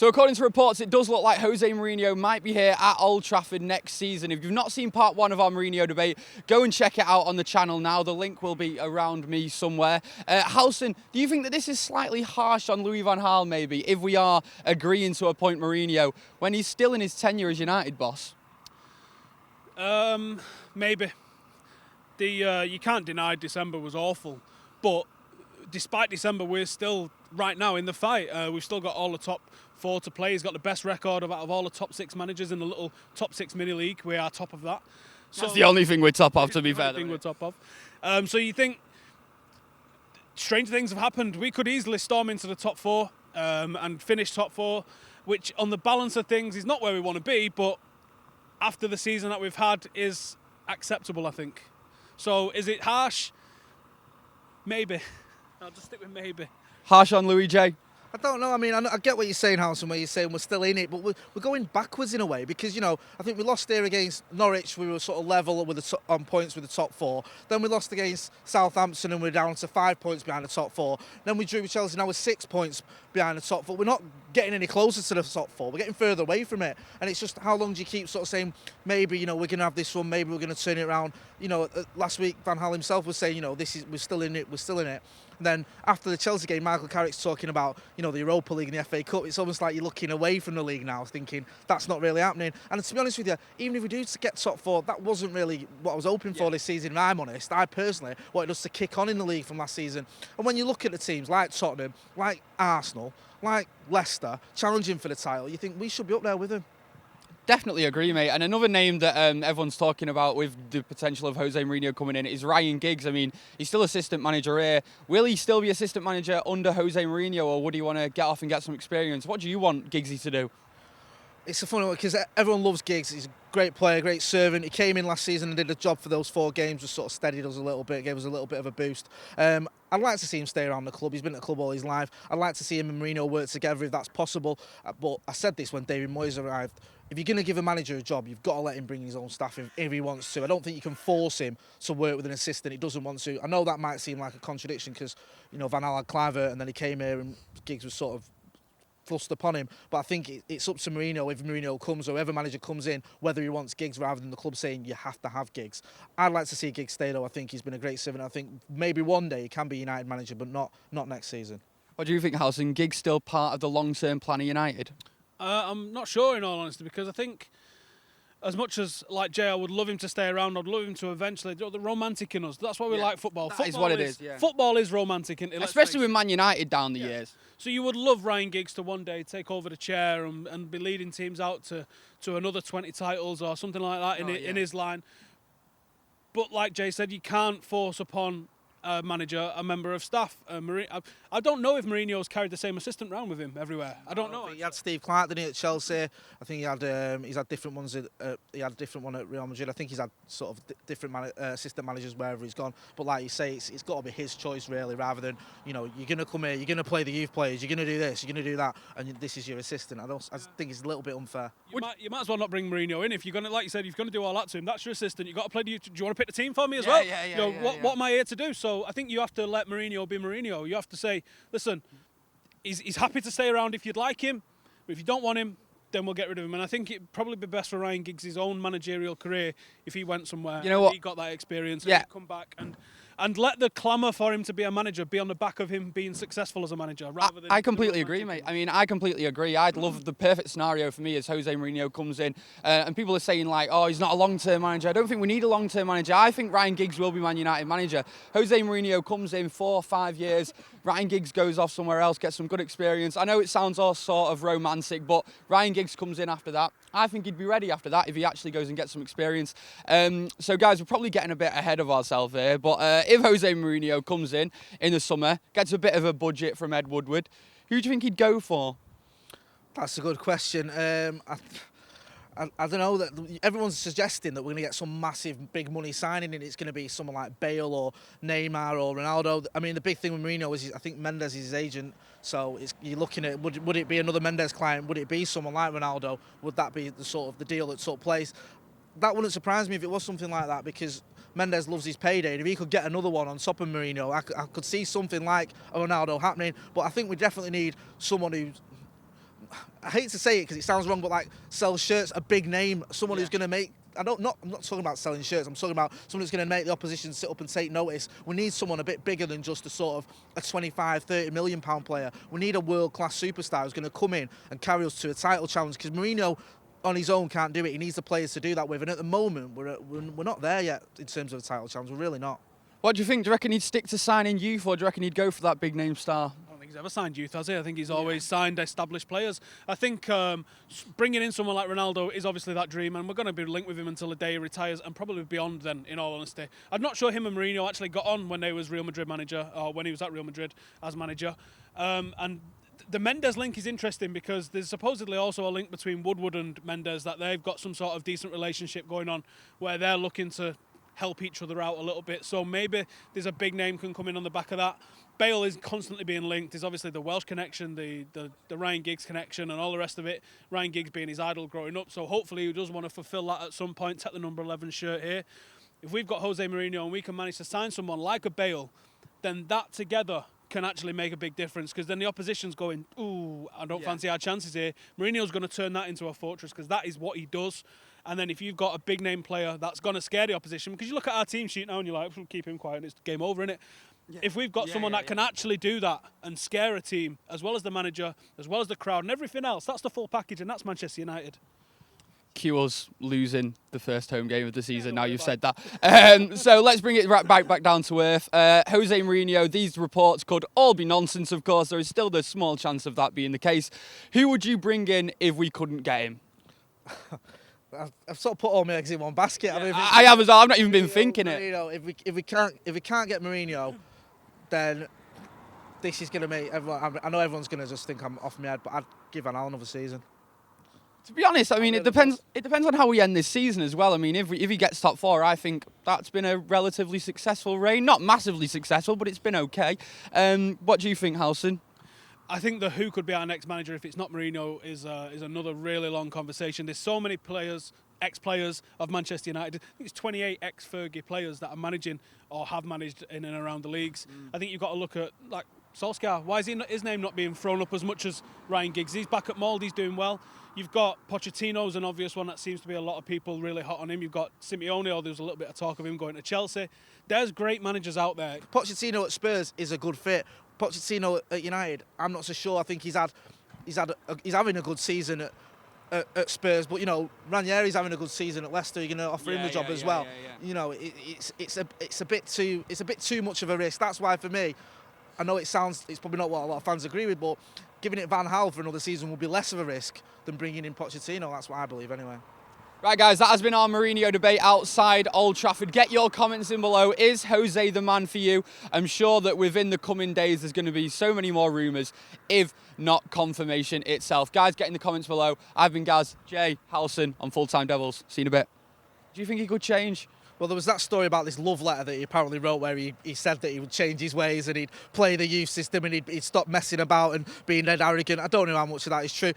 So according to reports, it does look like Jose Mourinho might be here at Old Trafford next season. If you've not seen part 1 of our Mourinho debate, go and check it out on the channel now. The link will be around me somewhere. Howson, do you think that this is slightly harsh on Louis van Gaal maybe, if we are agreeing to appoint Mourinho when he's still in his tenure as United boss? Maybe. You can't deny December was awful, but despite December, we're still right now in the fight. We've still got all the top 4 to play. He's got the best record out of all the top 6 managers in the little top 6 mini league. We are top of that. So that's the only thing we're top of, to be fair. The only thing we're top of. So you think strange things have happened. We could easily storm into the top 4 and finish top 4, which on the balance of things is not where we want to be, but after the season that we've had is acceptable, I think. So is it harsh? Maybe. I'll just stick with maybe. Harsh on Louis J? I don't know. I mean, I get what you're saying, Howson, where you're saying we're still in it, but we're going backwards in a way because, you know, I think we lost here against Norwich. We were sort of level with on points with the top 4. Then we lost against Southampton and we're down to 5 points behind the top 4. Then we drew with Chelsea. Now we're 6 points behind the top 4. We're not getting any closer to the top 4. We're getting further away from it. And it's just how long do you keep sort of saying, maybe, you know, we're going to have this one, maybe we're going to turn it around. You know, last week Van Gaal himself was saying, you know, we're still in it, we're still in it. And then after the Chelsea game, Michael Carrick's talking about, you know, the Europa League and the FA Cup. It's almost like you're looking away from the league now, thinking that's not really happening. And to be honest with you, even if we do get top 4, that wasn't really what I was hoping for this season, if I'm honest. I personally wanted us to kick on in the league from last season. And when you look at the teams like Tottenham, like Arsenal, like Leicester, challenging for the title, you think we should be up there with them. Definitely agree, mate. And another name that everyone's talking about with the potential of Jose Mourinho coming in is Ryan Giggs. I mean, he's still assistant manager here. Will he still be assistant manager under Jose Mourinho, or would he want to get off and get some experience? What do you want Giggsy to do? It's a funny one because everyone loves Giggs. He's a great player, great servant. He came in last season and did the job for those 4 games, just sort of steadied us a little bit, gave us a little bit of a boost. I'd like to see him stay around the club. He's been at the club all his life. I'd like to see him and Mourinho work together if that's possible. But I said this when David Moyes arrived. If you're going to give a manager a job, you've got to let him bring his own staff if he wants to. I don't think you can force him to work with an assistant he doesn't want to. I know that might seem like a contradiction because, you know, Van Gaal had Kluivert and then he came here and Giggs was sort of thrust upon him. But I think it's up to Mourinho, if Mourinho comes or whoever manager comes in, whether he wants Giggs rather than the club saying you have to have Giggs. I'd like to see Giggs stay though. I think he's been a great servant. I think maybe one day he can be United manager, but not next season. What do you think, Howson? Giggs still part of the long-term plan of United? I'm not sure, in all honesty, because I think as much as, like Jay, I would love him to stay around, I'd love him to eventually, the romantic in us, that's why we like football. That is what it is, yeah. Football is romantic. Especially with Man United down the years. So you would love Ryan Giggs to one day take over the chair and be leading teams out to another 20 titles or something like that in his line. But like Jay said, you can't force upon a manager, a member of staff. I don't know if Mourinho's carried the same assistant round with him everywhere. I don't know. He had Steve Clark, didn't he, at Chelsea? I think he's had different ones. He had a different one at Real Madrid. I think he's had sort of different assistant managers wherever he's gone. But like you say, it's got to be his choice really, rather than, you know, you're going to come here, you're going to play the youth players, you're going to do this, you're going to do that, and this is your assistant. I think it's a little bit unfair. You might as well not bring Mourinho in if you're going to, like you said, you're going to do all that to him. That's your assistant. You've got to play. Do you want to pick the team for me as well? What am I here to do? So I think you have to let Mourinho be Mourinho. You have to say, listen, he's happy to stay around if you'd like him, but if you don't want him, then we'll get rid of him. And I think it'd probably be best for Ryan Giggs' own managerial career if he went somewhere, you know what? He got that experience and he'd come back and let the clamour for him to be a manager be on the back of him being successful as a manager. Rather than I completely agree, mate. I mean, I completely agree. I'd love the perfect scenario for me as Jose Mourinho comes in and people are saying like, oh, he's not a long-term manager. I don't think we need a long-term manager. I think Ryan Giggs will be Man United manager. Jose Mourinho comes in 4 or 5 years. Ryan Giggs goes off somewhere else, gets some good experience. I know it sounds all sort of romantic, but Ryan Giggs comes in after that. I think he'd be ready after that if he actually goes and gets some experience. So, guys, we're probably getting a bit ahead of ourselves here, but if Jose Mourinho comes in the summer, gets a bit of a budget from Ed Woodward, who do you think he'd go for? That's a good question. I don't know, that everyone's suggesting that we're going to get some massive big money signing and it's going to be someone like Bale or Neymar or Ronaldo. I mean, the big thing with Mourinho is I think Mendes is his agent, so you're looking at would it be another Mendes client? Would it be someone like Ronaldo? Would that be the sort of the deal that took place? That wouldn't surprise me if it was something like that, because Mendes loves his payday, and if he could get another one on top of Mourinho, I could see something like a Ronaldo happening. But I think we definitely need someone who's I hate to say it because it sounds wrong, but like sell shirts, a big name, someone who's going to make. I'm not talking about selling shirts. I'm talking about someone who's going to make the opposition sit up and take notice. We need someone a bit bigger than just a sort of a 25, 30 million pound player. We need a world-class superstar who's going to come in and carry us to a title challenge. Because Mourinho, on his own, can't do it. He needs the players to do that with. And at the moment, we're not there yet in terms of a title challenge. We're really not. What do you think? Do you reckon he'd stick to signing youth, or do you reckon he'd go for that big name star? I don't think he's ever signed youth, has he? I think he's always signed established players. I think bringing in someone like Ronaldo is obviously that dream, and we're going to be linked with him until the day he retires, and probably beyond then, in all honesty. I'm not sure him and Mourinho actually got on when they was Real Madrid manager, or when he was at Real Madrid as manager. And the Mendes link is interesting because there's supposedly also a link between Woodward and Mendes, that they've got some sort of decent relationship going on where they're looking to help each other out a little bit. So maybe there's a big name can come in on the back of that. Bale is constantly being linked. There's obviously the Welsh connection, the Ryan Giggs connection, and all the rest of it. Ryan Giggs being his idol growing up. So hopefully he does want to fulfil that at some point, take the number 11 shirt here. If we've got Jose Mourinho and we can manage to sign someone like a Bale, then that together can actually make a big difference, because then the opposition's going, ooh, I don't fancy our chances here. Mourinho's going to turn that into a fortress, because that is what he does. And then if you've got a big name player, that's going to scare the opposition, because you look at our team sheet now and you're like, we'll keep him quiet and it's game over, innit? Yeah. If we've got someone that can actually do that and scare a team, as well as the manager, as well as the crowd and everything else, that's the full package, and that's Manchester United. Cue us losing the first home game of the season, now you've said that. So let's bring it right back down to earth. Jose Mourinho, these reports could all be nonsense, of course. There is still the small chance of that being the case. Who would you bring in if we couldn't get him? I've sort of put all my eggs in one basket. Yeah, I have as well. I've not even been thinking it. If we can't get Mourinho, then this is going to make everyone. I know everyone's going to just think I'm off my head, but I'd give Van Gaal another season. To be honest, I mean, it depends. It depends on how we end this season as well. I mean, if he gets top four, I think that's been a relatively successful reign. Not massively successful, but it's been okay. What do you think, Halson? I think the who could be our next manager if it's not Mourinho is another really long conversation. There's so many players, ex-players of Manchester United. I think it's 28 ex-Fergie players that are managing or have managed in and around the leagues. I think you've got to look at, like, Solskjaer. Why is his name not being thrown up as much as Ryan Giggs? He's back at Mould, he's doing well. You've got Pochettino's an obvious one that seems to be a lot of people really hot on him. You've got Simeone, or there's a little bit of talk of him going to Chelsea. There's great managers out there. Pochettino at Spurs is a good fit. Pochettino at United, I'm not so sure. I think he's having a good season at Spurs, but you know, Ranieri's having a good season at Leicester. You're going to offer him the job as well. You know, it's a bit too much of a risk. That's why for me, I know it's probably not what a lot of fans agree with, but giving it Van Gaal for another season will be less of a risk than bringing in Pochettino. That's what I believe anyway. Right, guys, that has been our Mourinho debate outside Old Trafford. Get your comments in below. Is Jose the man for you? I'm sure that within the coming days there's going to be so many more rumours, if not confirmation itself. Guys, get in the comments below. I've been Gaz, Jay, Halson on Full Time Devils. See you in a bit. Do you think he could change? Well, there was that story about this love letter that he apparently wrote where he said that he would change his ways and he'd play the youth system and he'd stop messing about and being dead arrogant. I don't know how much of that is true.